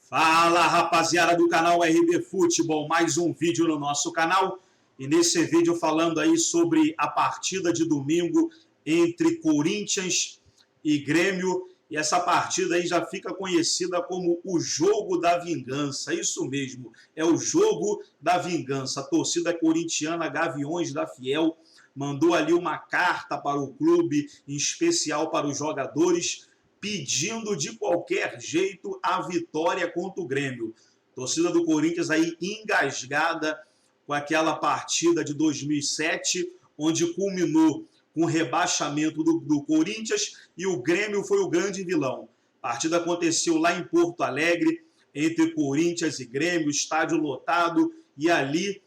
Fala, rapaziada do canal RB Futebol, mais um vídeo no nosso canal. E nesse vídeo falando aí sobre a partida de domingo entre Corinthians e Grêmio. E essa partida aí já fica conhecida como o jogo da vingança. Isso mesmo, é o jogo da vingança. A torcida corintiana Gaviões da Fiel mandou ali uma carta para o clube, em especial para os jogadores, pedindo de qualquer jeito a vitória contra o Grêmio. Torcida do Corinthians aí engasgada com aquela partida de 2007, onde culminou com o rebaixamento do Corinthians e o Grêmio foi o grande vilão. A partida aconteceu lá em Porto Alegre, entre Corinthians e Grêmio, estádio lotado, e ali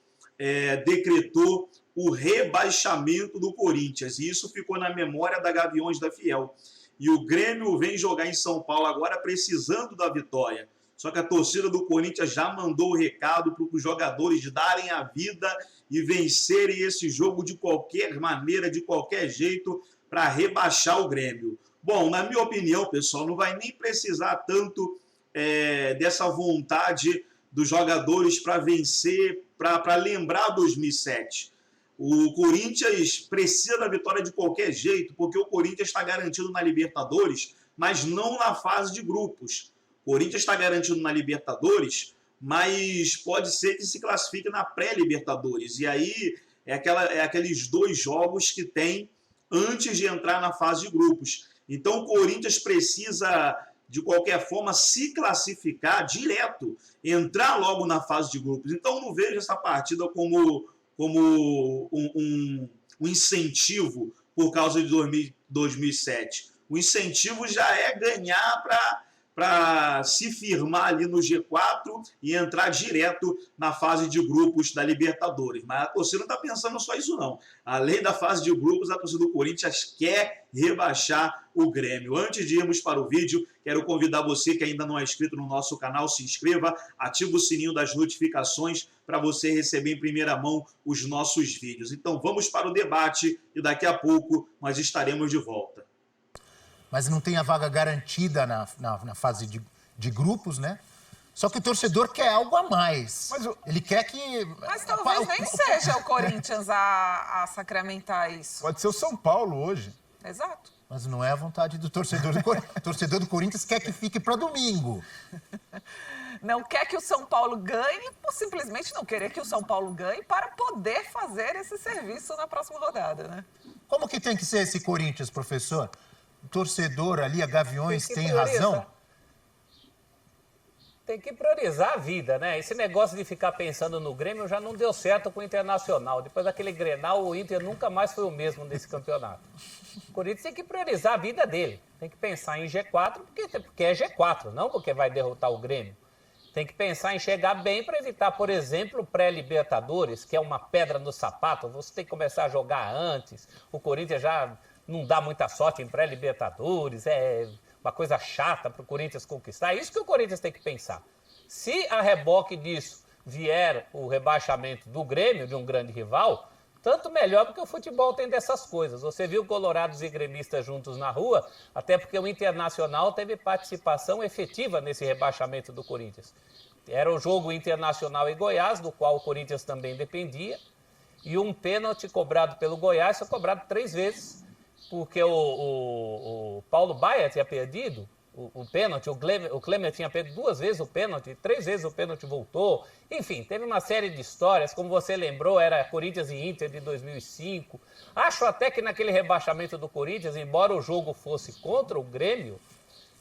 decretou o rebaixamento do Corinthians. E isso ficou na memória da Gaviões da Fiel. E o Grêmio vem jogar em São Paulo agora precisando da vitória. Só que a torcida do Corinthians já mandou o recado para os jogadores darem a vida e vencerem esse jogo de qualquer maneira, de qualquer jeito, para rebaixar o Grêmio. Bom, na minha opinião, pessoal, não vai nem precisar tanto dessa vontade dos jogadores para vencer, para lembrar 2007. O Corinthians precisa da vitória de qualquer jeito, porque o Corinthians está garantido na Libertadores, mas não na fase de grupos. O Corinthians está garantido na Libertadores, mas pode ser que se classifique na pré-Libertadores. E aí aqueles dois jogos que tem antes de entrar na fase de grupos. Então o Corinthians precisa, de qualquer forma, se classificar direto, entrar logo na fase de grupos. Então não vejo essa partida como um incentivo por causa de 2007. O incentivo já é ganhar para se firmar ali no G4 e entrar direto na fase de grupos da Libertadores. Mas a torcida não está pensando só isso, não. Além da fase de grupos, a torcida do Corinthians quer rebaixar o Grêmio. Antes de irmos para o vídeo, quero convidar você que ainda não é inscrito no nosso canal, se inscreva, ative o sininho das notificações para você receber em primeira mão os nossos vídeos. Então vamos para o debate e daqui a pouco nós estaremos de volta. Mas não tem a vaga garantida na fase de grupos, né? Só que o torcedor quer algo a mais. Ele quer que... Mas talvez nem seja o Corinthians a sacramentar isso. Pode ser o São Paulo hoje. Exato. Mas não é a vontade do torcedor do Corinthians. O torcedor do Corinthians quer que fique para domingo. Não quer que o São Paulo ganhe, ou simplesmente não querer que o São Paulo ganhe para poder fazer esse serviço na próxima rodada, né? Como que tem que ser esse Corinthians, professor? O torcedor ali, a Gaviões, tem razão? Tem que priorizar a vida, né? Esse negócio de ficar pensando no Grêmio já não deu certo com o Internacional. Depois daquele Grenal, o Inter nunca mais foi o mesmo nesse campeonato. O Corinthians tem que priorizar a vida dele. Tem que pensar em G4, porque é G4, não porque vai derrotar o Grêmio. Tem que pensar em chegar bem para evitar, por exemplo, o pré-Libertadores, que é uma pedra no sapato. Você tem que começar a jogar antes. O Corinthians já não dá muita sorte em pré-Libertadores, é uma coisa chata para o Corinthians conquistar. É isso que o Corinthians tem que pensar. Se a reboque disso vier o rebaixamento do Grêmio, de um grande rival, tanto melhor, porque o futebol tem dessas coisas. Você viu colorados e gremistas juntos na rua, até porque o Internacional teve participação efetiva nesse rebaixamento do Corinthians. Era o jogo Internacional e Goiás, do qual o Corinthians também dependia, e um pênalti cobrado pelo Goiás foi cobrado 3 vezes, porque o Paulo Baia tinha perdido o pênalti, o Klemer tinha perdido 2 vezes o pênalti, 3 vezes o pênalti voltou. Enfim, teve uma série de histórias, como você lembrou, era Corinthians e Inter de 2005. Acho até que naquele rebaixamento do Corinthians, embora o jogo fosse contra o Grêmio,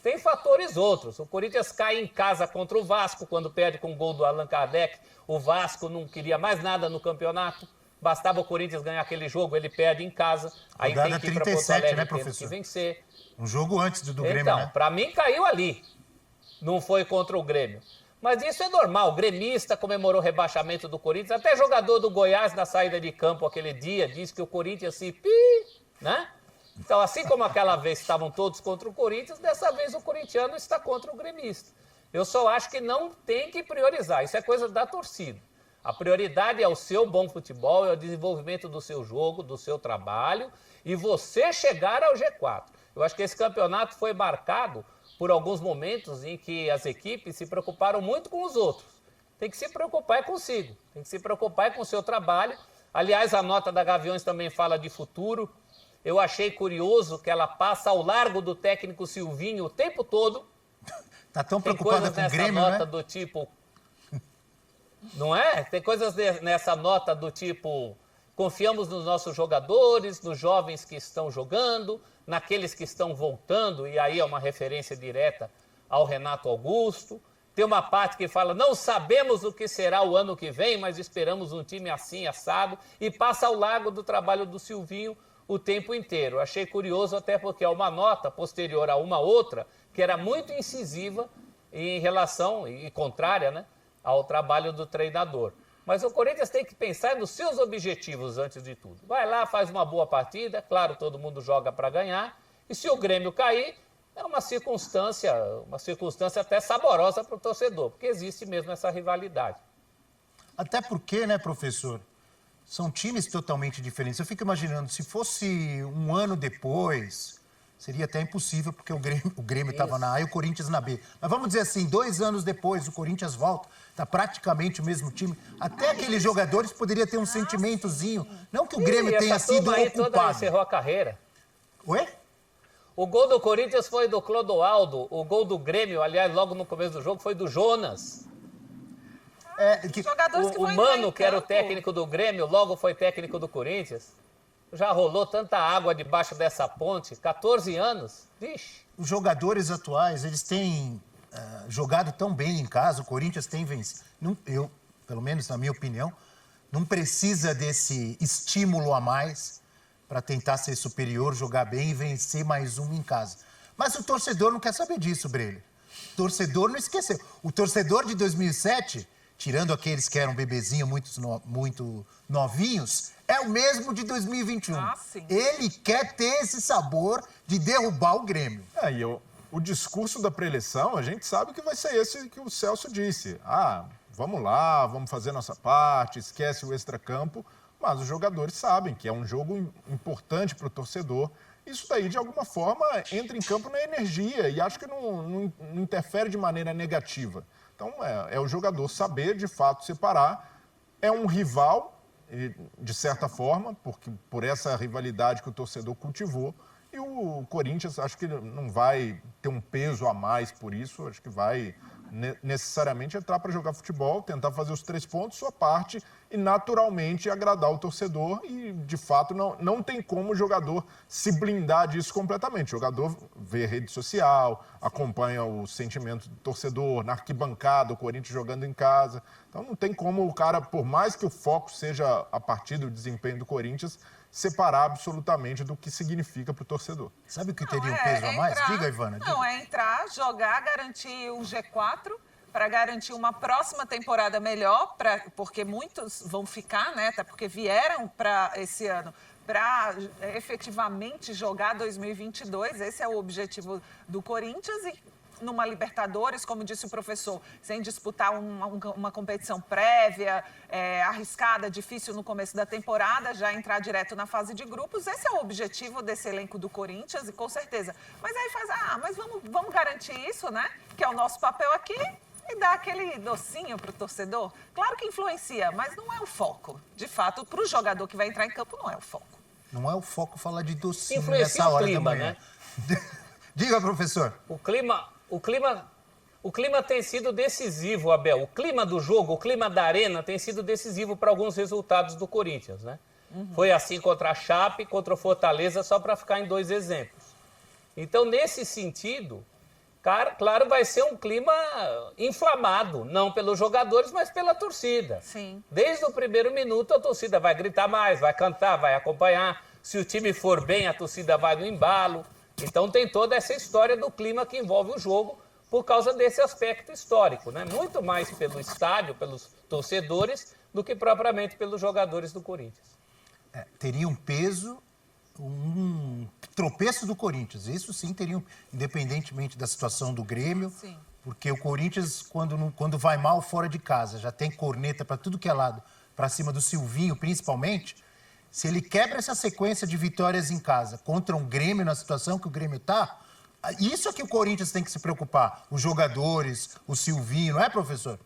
tem fatores outros. O Corinthians cai em casa contra o Vasco, quando perde com o gol do Allan Kardec. O Vasco não queria mais nada no campeonato. Bastava o Corinthians ganhar aquele jogo, ele perde em casa. Aí Rodada tem que ir para 37, Porto Alegre, né, tendo professor? que vencer. Um jogo antes do Grêmio, Então, né? para mim caiu ali. Não foi contra o Grêmio. Mas isso é normal. O gremista comemorou o rebaixamento do Corinthians. Até jogador do Goiás, na saída de campo aquele dia, disse que o Corinthians se... né? Então, assim como aquela vez estavam todos contra o Corinthians, dessa vez o corintiano está contra o gremista. Eu só acho que não tem que priorizar. Isso é coisa da torcida. A prioridade é o seu bom futebol, é o desenvolvimento do seu jogo, do seu trabalho e você chegar ao G4. Eu acho que esse campeonato foi marcado por alguns momentos em que as equipes se preocuparam muito com os outros. Tem que se preocupar consigo, tem que se preocupar com o seu trabalho. Aliás, a nota da Gaviões também fala de futuro. Eu achei curioso que ela passa ao largo do técnico Silvinho o tempo todo. Tá tão preocupada com o Grêmio, nota, né? Do tipo... Não é? Tem coisas nessa nota do tipo... Confiamos nos nossos jogadores, nos jovens que estão jogando, naqueles que estão voltando, e aí é uma referência direta ao Renato Augusto. Tem uma parte que fala, não sabemos o que será o ano que vem, mas esperamos um time assim, assado, e passa ao largo do trabalho do Silvinho o tempo inteiro. Achei curioso até porque é uma nota posterior a uma outra, que era muito incisiva em relação, e contrária, né, ao trabalho do treinador. Mas o Corinthians tem que pensar nos seus objetivos antes de tudo. Vai lá, faz uma boa partida, claro, todo mundo joga para ganhar, e se o Grêmio cair, é uma circunstância até saborosa para o torcedor, porque existe mesmo essa rivalidade. Até porque, né, professor, são times totalmente diferentes. Eu fico imaginando, se fosse um ano depois, seria até impossível, porque o Grêmio estava na A e o Corinthians na B. Mas vamos dizer assim, 2 anos depois, o Corinthians volta, está praticamente o mesmo time. Até aqueles jogadores poderiam ter um sentimentozinho. Não que o Grêmio tenha sido ocupado. Toda encerrou a carreira. Oi? O gol do Corinthians foi do Clodoaldo, o gol do Grêmio, aliás, logo no começo do jogo, foi do Jonas. O Mano, que era o técnico do Grêmio, logo foi técnico do Corinthians. Já rolou tanta água debaixo dessa ponte, 14 anos, vixe. Os jogadores atuais, eles têm jogado tão bem em casa, o Corinthians tem vencido. Eu, pelo menos na minha opinião, não precisa desse estímulo a mais para tentar ser superior, jogar bem e vencer mais um em casa. Mas o torcedor não quer saber disso, Breyle. O torcedor não esqueceu. O torcedor de 2007, tirando aqueles que eram bebezinhos muito novinhos, é o mesmo de 2021. Ah, sim. Ele quer ter esse sabor de derrubar o Grêmio. E o discurso da pré-eleição, a gente sabe que vai ser esse que o Celso disse. Vamos lá, vamos fazer nossa parte, esquece o extracampo. Mas os jogadores sabem que é um jogo importante para o torcedor. Isso daí, de alguma forma, entra em campo na energia e acho que não interfere de maneira negativa. Então, é o jogador saber, de fato, separar. É um rival, de certa forma, porque por essa rivalidade que o torcedor cultivou. E o Corinthians, acho que não vai ter um peso a mais por isso. Acho que vai necessariamente entrar para jogar futebol, tentar fazer os 3 pontos, sua parte, e naturalmente agradar o torcedor. E, de fato, não tem como o jogador se blindar disso completamente. O jogador vê rede social, acompanha o sentimento do torcedor, na arquibancada, o Corinthians jogando em casa. Então não tem como o cara, por mais que o foco seja a partida, o desempenho do Corinthians, separar absolutamente do que significa para o torcedor. Sabe o que teria um peso a mais? Diga, Ivana. Diga. Não, é entrar, jogar, garantir um G4 para garantir uma próxima temporada melhor, porque muitos vão ficar, né? Até porque vieram para esse ano para efetivamente jogar 2022. Esse é o objetivo do Corinthians e numa Libertadores, como disse o professor, sem disputar uma competição prévia, arriscada, difícil no começo da temporada, já entrar direto na fase de grupos. Esse é o objetivo desse elenco do Corinthians, e com certeza. Mas aí mas vamos garantir isso, né? Que é o nosso papel aqui, e dar aquele docinho para o torcedor. Claro que influencia, mas não é o foco. De fato, para o jogador que vai entrar em campo, não é o foco. Não é o foco falar de docinho Influencia nessa hora o clima, da manhã. né? Diga, professor. O clima tem sido decisivo, Abel. O clima do jogo, o clima da arena tem sido decisivo para alguns resultados do Corinthians, né? Foi assim contra a Chape, contra o Fortaleza, só para ficar em 2 exemplos. Então, nesse sentido, claro, vai ser um clima inflamado, não pelos jogadores, mas pela torcida. Sim. Desde o primeiro minuto, a torcida vai gritar mais, vai cantar, vai acompanhar. Se o time for bem, a torcida vai no embalo. Então tem toda essa história do clima que envolve o jogo por causa desse aspecto histórico, né? Muito mais pelo estádio, pelos torcedores, do que propriamente pelos jogadores do Corinthians. Teria um peso, um tropeço do Corinthians. Isso sim teria, independentemente da situação do Grêmio, Sim. Porque o Corinthians, quando vai mal fora de casa, já tem corneta para tudo que é lado, para cima do Silvinho, principalmente. Se ele quebra essa sequência de vitórias em casa contra um Grêmio na situação que o Grêmio está, Isso é que o Corinthians tem que se preocupar. Os jogadores, o Silvinho, não é, professor?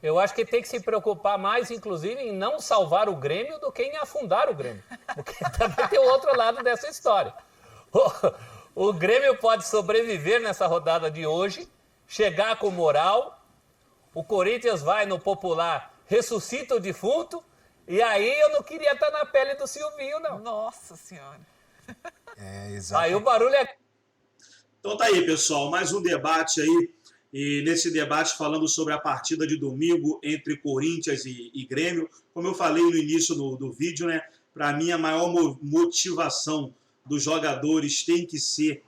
Eu acho que tem que se preocupar mais, inclusive, em não salvar o Grêmio do que em afundar o Grêmio. Porque também tem o outro lado dessa história. O Grêmio pode sobreviver nessa rodada de hoje, chegar com moral, o Corinthians vai no popular, ressuscita o defunto, e aí eu não queria estar na pele do Silvinho, não. Nossa Senhora. Exato. Aí o barulho é... Então tá aí, pessoal, mais um debate aí. E nesse debate falando sobre a partida de domingo entre Corinthians e Grêmio, como eu falei no início do vídeo, né? Para mim a maior motivação dos jogadores tem que ser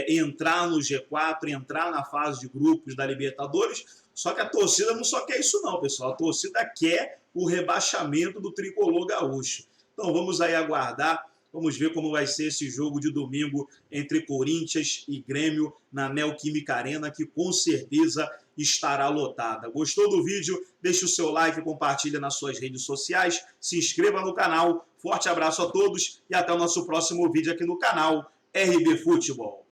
entrar no G4, entrar na fase de grupos da Libertadores. Só que a torcida não só quer isso não, pessoal. A torcida quer o rebaixamento do tricolor gaúcho. Então vamos aí aguardar. Vamos ver como vai ser esse jogo de domingo entre Corinthians e Grêmio na Neoquímica Arena, que com certeza estará lotada. Gostou do vídeo? Deixe o seu like, compartilha nas suas redes sociais, se inscreva no canal. Forte abraço a todos e até o nosso próximo vídeo aqui no canal RB Futebol.